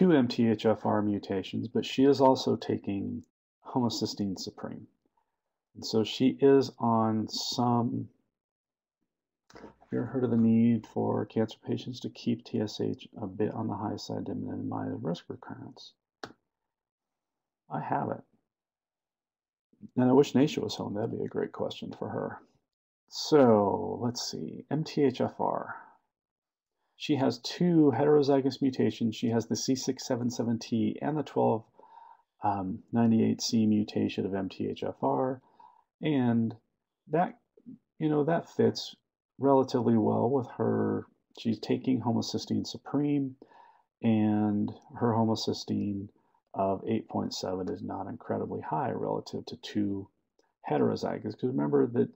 two MTHFR mutations, but she is also taking homocystine supreme. And so she is on some. Have you ever heard of the need for cancer patients to keep TSH a bit on the high side to minimize risk recurrence? I haven't. And I wish Naisha was home. That'd be a great question for her. So let's see. MTHFR. She has two heterozygous mutations. She has the C677T and the 1298C mutation of MTHFR, and that that fits relatively well with her. She's taking homocystine supreme, and her homocystine of 8.7 is not incredibly high relative to two heterozygous. Because remember that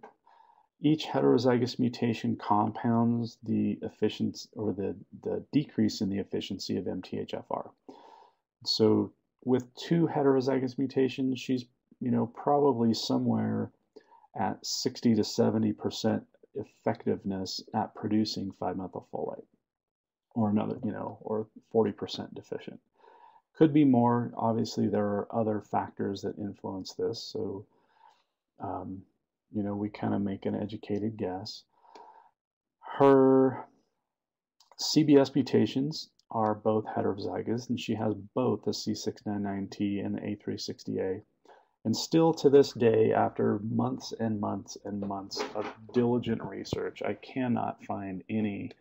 each heterozygous mutation compounds the efficiency or the decrease in the efficiency of MTHFR. So with two heterozygous mutations, she's probably somewhere at 60 to 70% effectiveness at producing 5-methylfolate, or another, or 40% deficient. Could be more. Obviously, there are other factors that influence this. So, we kind of make an educated guess. Her CBS mutations are both heterozygous, and she has both the C699T and the A360A. And still to this day, after months and months and months of diligent research, I cannot find any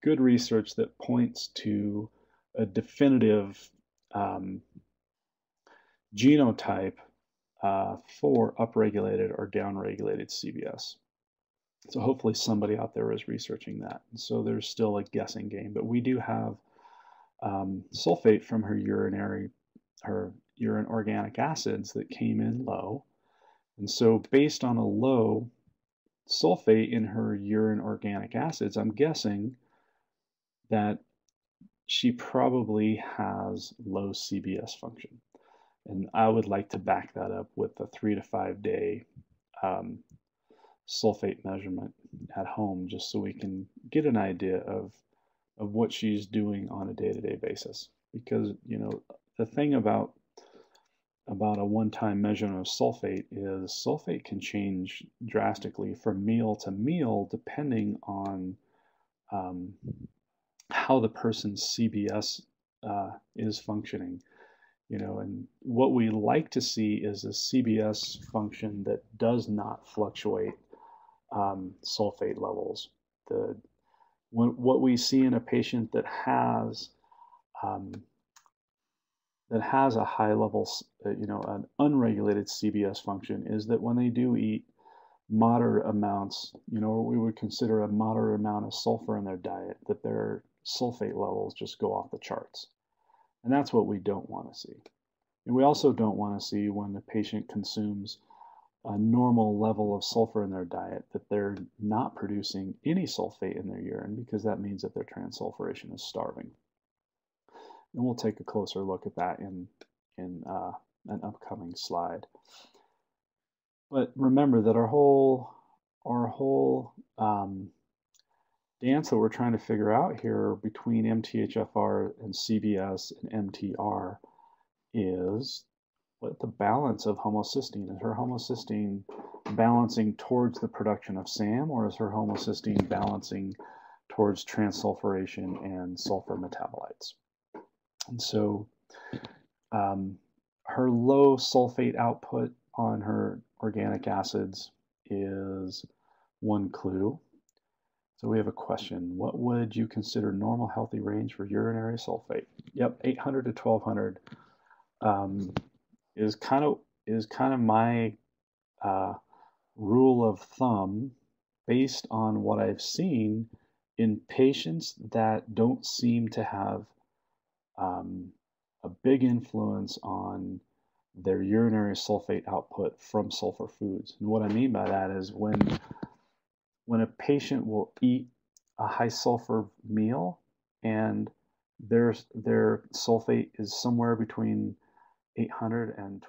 good research that points to a definitive genotype for upregulated or downregulated CBS. So hopefully somebody out there is researching that. So there's still a guessing game, but we do have sulfate from her urine organic acids that came in low. And so based on a low sulfate in her urine organic acids, I'm guessing that she probably has low CBS function. And I would like to back that up with a 3 to 5 day sulfate measurement at home, just so we can get an idea of what she's doing on a day-to-day basis. Because the thing about a one-time measurement of sulfate is sulfate can change drastically from meal to meal depending on how the person's CBS is functioning. And what we like to see is a CBS function that does not fluctuate sulfate levels. What we see in a patient that has a high level, an unregulated CBS function, is that when they do eat moderate amounts, what we would consider a moderate amount of sulfur in their diet, that their sulfate levels just go off the charts. And that's what we don't want to see. And we also don't want to see when the patient consumes a normal level of sulfur in their diet that they're not producing any sulfate in their urine, because that means that their transsulfuration is starving. And we'll take a closer look at that in an upcoming slide. But remember that our whole dance that we're trying to figure out here between MTHFR and CBS and MTR is what the balance of homocystine. Is her homocystine balancing towards the production of SAM, or is her homocystine balancing towards transsulfuration and sulfur metabolites? And so her low sulfate output on her organic acids is one clue. So we have a question. What would you consider normal healthy range for urinary sulfate? Yep, 800 to 1200 is kind of my rule of thumb based on what I've seen in patients that don't seem to have a big influence on their urinary sulfate output from sulfur foods. And what I mean by that is when a patient will eat a high sulfur meal and their sulfate is somewhere between 800 and